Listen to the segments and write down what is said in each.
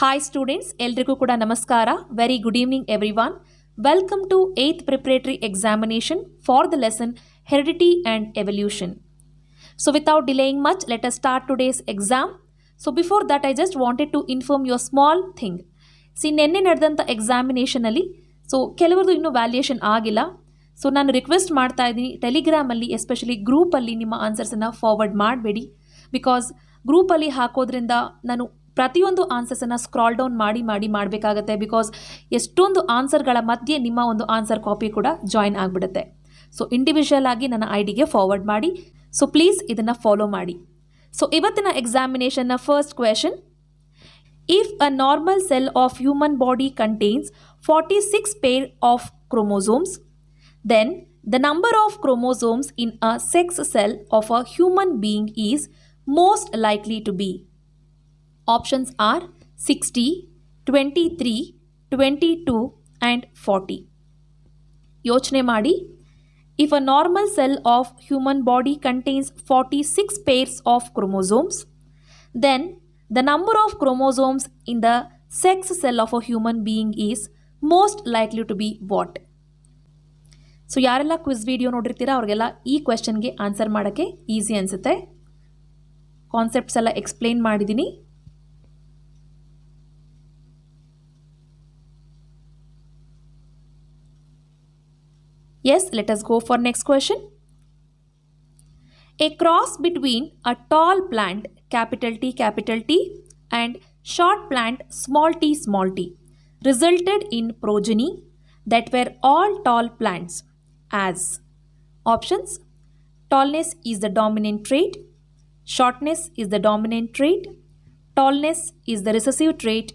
Hi students, ಎಲ್ರಿಗೂ ಕೂಡ ನಮಸ್ಕಾರ. Very good evening everyone. Welcome to 8th preparatory examination for the lesson Heredity and Evolution. So without delaying much, let us start today's exam. So before that, I just wanted to inform you a small thing. See, ನೆನ್ನೆ ನಡೆದಂಥ ಎಕ್ಸಾಮಿನೇಷನಲ್ಲಿ ಕೆಲವರದು ಇನ್ನೂ valuation ಆಗಿಲ್ಲ. So ನಾನು request ಮಾಡ್ತಾ ಇದ್ದೀನಿ, ಟೆಲಿಗ್ರಾಮಲ್ಲಿ especially ಗ್ರೂಪಲ್ಲಿ ನಿಮ್ಮ ಆನ್ಸರ್ಸನ್ನು forward ಮಾಡಬೇಡಿ. ಬಿಕಾಸ್ ಗ್ರೂಪಲ್ಲಿ ಹಾಕೋದ್ರಿಂದ ನಾನು ಪ್ರತಿಯೊಂದು ಆನ್ಸರ್ಸನ್ನು ಸ್ಕ್ರಾಲ್ ಡೌನ್ ಮಾಡಬೇಕಾಗತ್ತೆ. ಬಿಕಾಸ್ ಎಷ್ಟೊಂದು ಆನ್ಸರ್ಗಳ ಮಧ್ಯೆ ನಿಮ್ಮ ಒಂದು ಆನ್ಸರ್ ಕಾಪಿ ಕೂಡ ಜಾಯಿನ್ ಆಗಿಬಿಡುತ್ತೆ. ಸೊ ಇಂಡಿವಿಜುವಲ್ ಆಗಿ ನನ್ನ ಐಡಿಗೆ ಫಾರ್ವರ್ಡ್ ಮಾಡಿ. ಸೊ ಪ್ಲೀಸ್ ಇದನ್ನು ಫಾಲೋ ಮಾಡಿ. ಸೊ ಇವತ್ತಿನ ಎಕ್ಸಾಮಿನೇಷನ್ನ first question: if a normal cell of human body contains 46 pair of chromosomes, then the number of chromosomes in a sex cell of a human being is most likely to be. Options are 60, 23, 22 and 40. ಯೋಚನೆ ಮಾಡಿ. If a normal cell of human body contains 46 pairs of chromosomes, then the number of chromosomes in the sex cell of a human being is most likely to be what? So ಯಾರೆಲ್ಲ quiz video ನೋಡಿರ್ತೀರಾ ಅವ್ರಿಗೆಲ್ಲ ಈ ಕ್ವೆಶನ್ಗೆ answer ಮಾಡೋಕ್ಕೆ easy ಅನಿಸುತ್ತೆ. Concepts ಎಲ್ಲ explain ಮಾಡಿದ್ದೀನಿ. Yes, let us go for next question. A cross between a tall plant capital T and short plant small t resulted in progeny that were all tall plants as options: tallness is the dominant trait, shortness is the dominant trait, tallness is the recessive trait,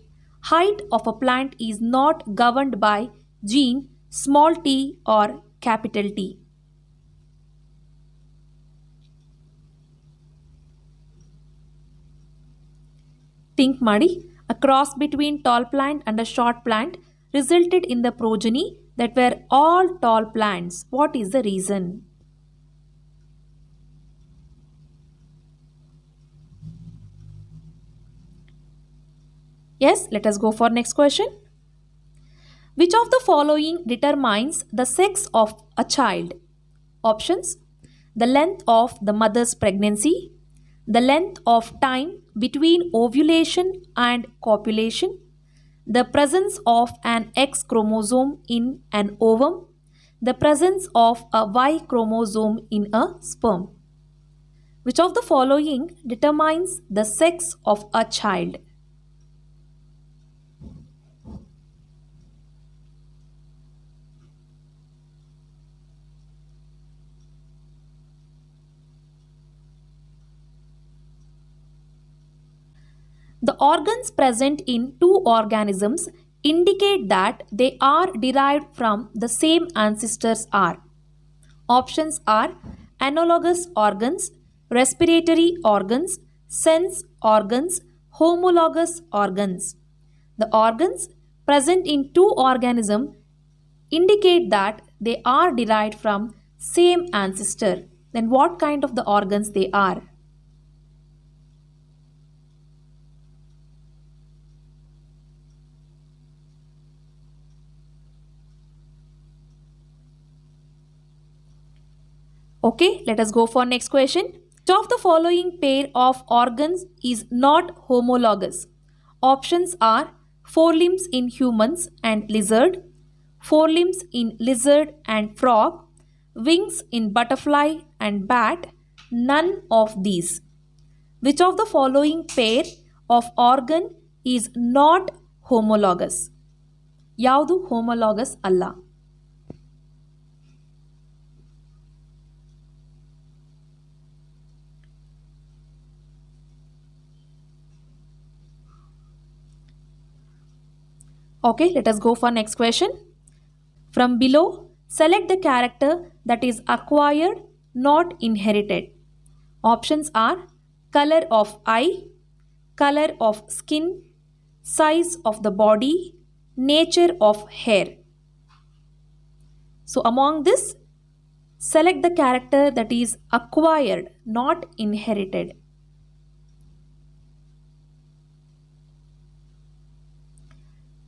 height of a plant is not governed by gene small t or capital T. Think ಮಾಡಿ. A cross between tall plant and a short plant resulted in the progeny that were all tall plants. What is the reason? Yes, let us go for next question. Which of the following determines the sex of a child? Options: the length of the mother's pregnancy, the length of time between ovulation and copulation, the presence of an X chromosome in an ovum, the presence of a Y chromosome in a sperm. Which of the following determines the sex of a child? The organs present in two organisms indicate that they are derived from the same ancestors are. Options are analogous organs, respiratory organs, sense organs, homologous organs. The organs present in two organisms indicate that they are derived from same ancestor. Then what kind of the organs they are? Okay, let us go for next question. Which of the following pair of organs is not homologous? Options are forelimbs in humans and lizard, forelimbs in lizard and frog, wings in butterfly and bat, none of these. Which of the following pair of organ is not homologous? ಯಾವುದು homologous ಅಲ್ಲ? Okay, let us go for next question. From below, select the character that is acquired, not inherited. Options are color of eye, color of skin, size of the body, nature of hair. So among this, select the character that is acquired, not inherited.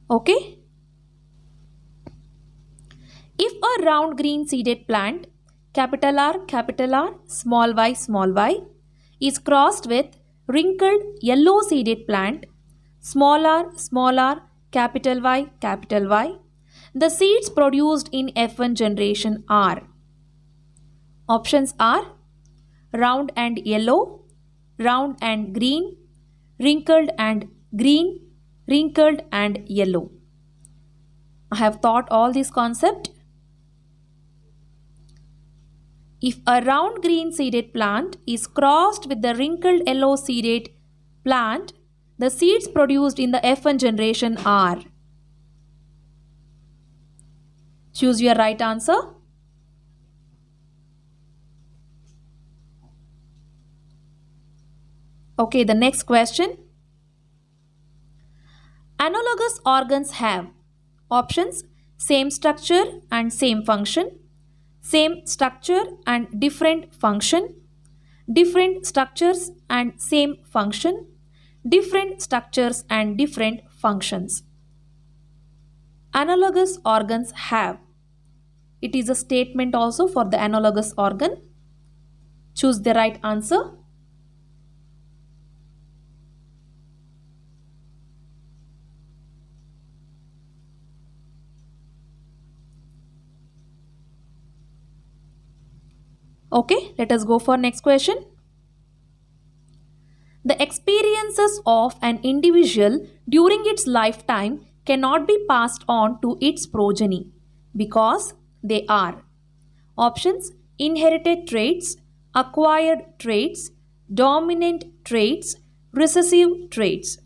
Okay. If a round green seeded plant, R, small y, is crossed with wrinkled yellow seeded plant, r, capital Y, the seeds produced in F1 generation are. Options are round and yellow, round and green, wrinkled and green, wrinkled and yellow. I have taught all these concepts. If a round green seeded plant is crossed with the wrinkled yellow seeded plant, the seeds produced in the F1 generation are. Choose your right answer. Okay, the next question. Analogous organs have options same structure and same function, same structure and different function, different structures and same function, different structures and different functions. Analogous organs have. It is a statement also for the analogous organ. Choose the right answer. Okay, let us go for next question. The experiences of an individual during its lifetime cannot be passed on to its progeny because they are. Options inherited traits, acquired traits, dominant traits, recessive traits.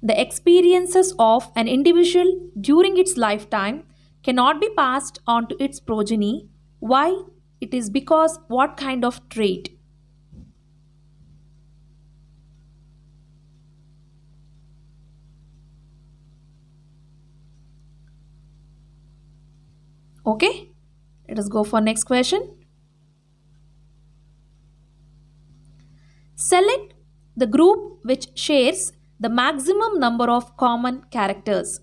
The experiences of an individual during its lifetime cannot be passed on to its progeny. Why? It is because what kind of trait? Okay, let us go for next question. Select the group which shares the maximum number of common characters.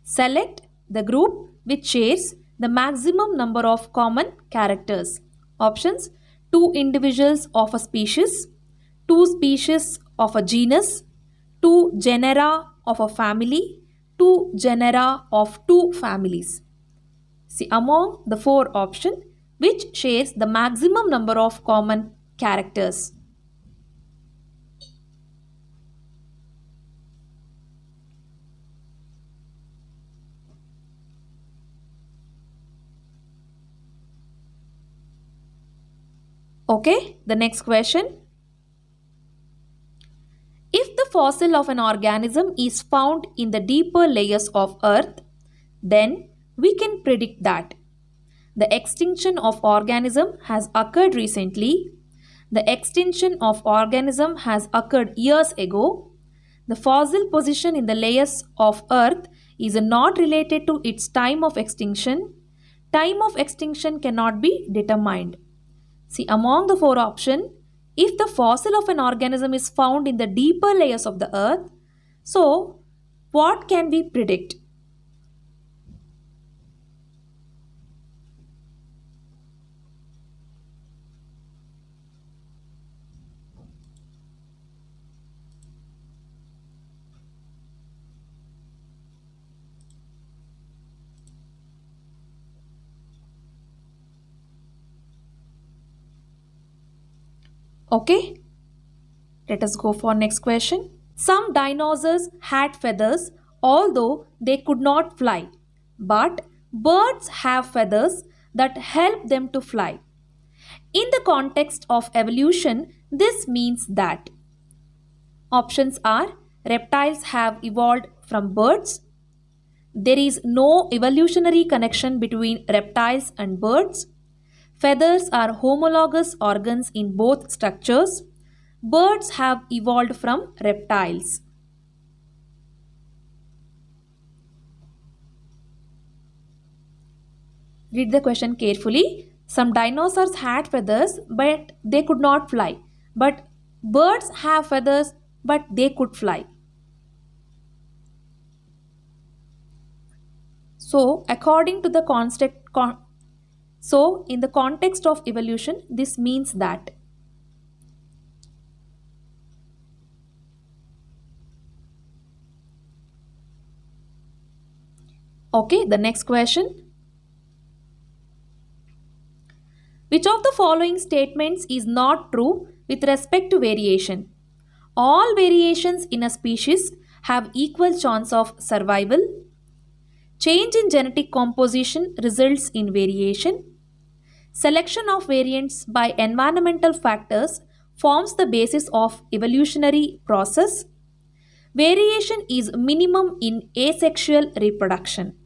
Select the group which shares the maximum number of common characters. Options: 2 individuals of a species, 2 species of a genus, 2 genera of a family, 2 genera of 2 families. See, among the 4 options, which shares the maximum number of common characters? Okay, the next question. If the fossil of an organism is found in the deeper layers of earth, then we can predict that the extinction of organism has occurred recently, the extinction of organism has occurred years ago, the fossil position in the layers of earth is not related to its time of extinction, time of extinction cannot be determined. See, among the 4 options, if the fossil of an organism is found in the deeper layers of the earth, so what can we predict? Okay, let us go for next question. Some dinosaurs had feathers although they could not fly, but birds have feathers that help them to fly. In the context of evolution, this means that options are reptiles have evolved from birds. There is no evolutionary connection between reptiles and birds. Feathers are homologous organs in both structures. Birds have evolved from reptiles. Read the question carefully. Some dinosaurs had feathers but they could not fly. But birds have feathers but they could fly. So according to the so in the context of evolution, this means that. Okay, the next question. Which of the following statements is not true with respect to variation? All variations in a species have equal chance of survival. Change in genetic composition results in variation. Selection of variants by environmental factors forms the basis of evolutionary process. Variation is minimum in asexual reproduction.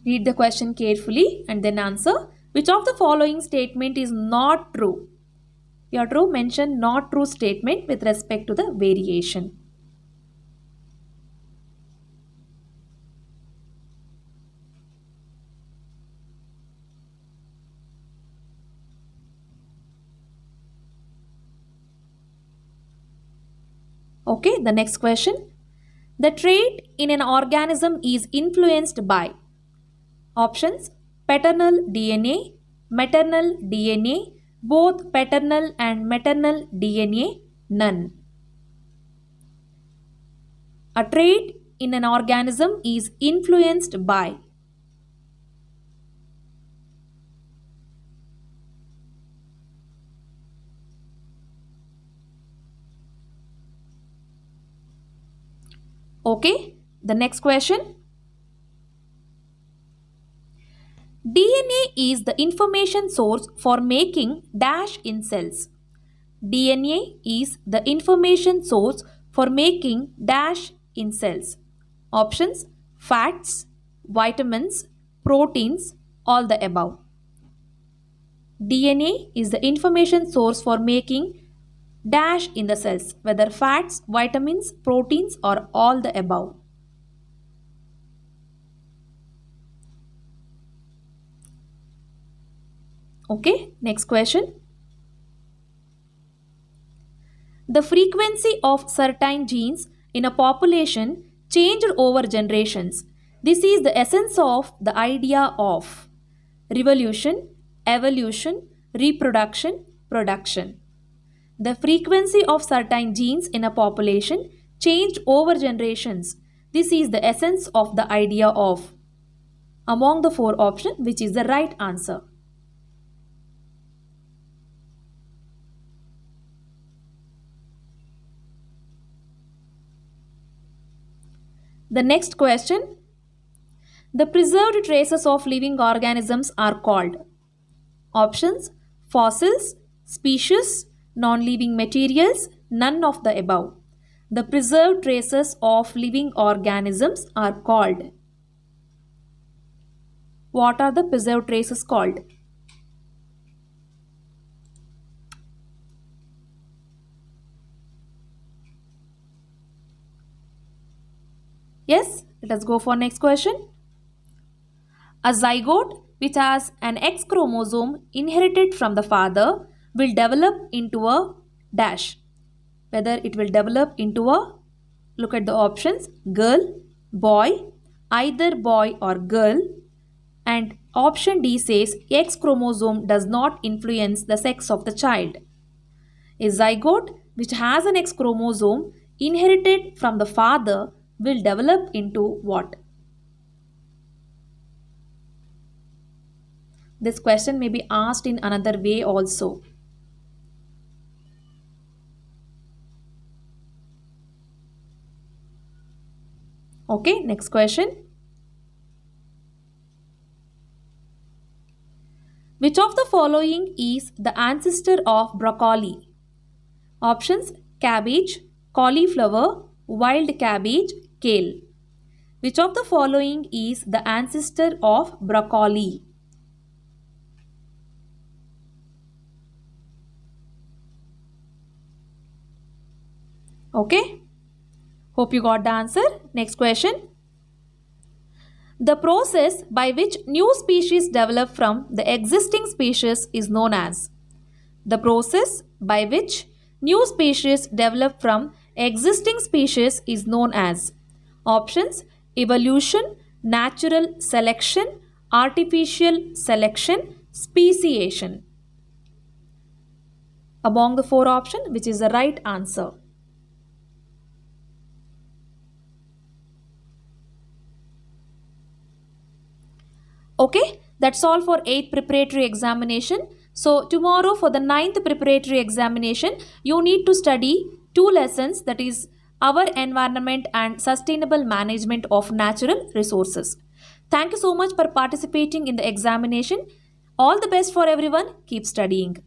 Read the question carefully and then answer. Which of the following statement is not true? You have to mention not true statement with respect to the variation. Okay, the next question. The trait in an organism is influenced by options: paternal DNA, maternal DNA, both paternal and maternal DNA, none. A trait in an organism is influenced by. Okay, the next question. DNA is the information source for making dash in cells. DNA is the information source for making dash in cells. Options: fats, vitamins, proteins, all the above. DNA is the information source for making dash in the cells, whether fats, vitamins, proteins, or all the above. Okay, next question. The frequency of certain genes in a population changed over generations. This is the essence of the idea of revolution, evolution, reproduction, production. The frequency of certain genes in a population changed over generations. This is the essence of the idea of. Among the four options, which is the right answer? The next question. The preserved traces of living organisms are called. Options: fossils, species, non-living materials, none of the above. The preserved traces of living organisms are called. What are the preserved traces called? Yes, let us go for next question. A zygote which has an X chromosome inherited from the father will develop into a dash. Whether it will develop into a, look at the options, girl, boy, either boy or girl, and option D says X chromosome does not influence the sex of the child. A zygote which has an X chromosome inherited from the father will develop into what? This question may be asked in another way also. Okay, next question. Which of the following is the ancestor of broccoli? Options: cabbage, cauliflower, wild cabbage, kale. Which of the following is the ancestor of broccoli? Okay, hope you got the answer. Next question. The process by which new species develop from the existing species is known as. The process by which new species develop from existing species is known as. Options: evolution, natural selection, artificial selection, speciation. Among the four options, which is the right answer? Okay, that's all for 8th preparatory examination. So tomorrow for the 9th preparatory examination, you need to study two lessons, that is our environment and sustainable management of natural resources. Thank you so much for participating in the examination. All the best for everyone. Keep studying.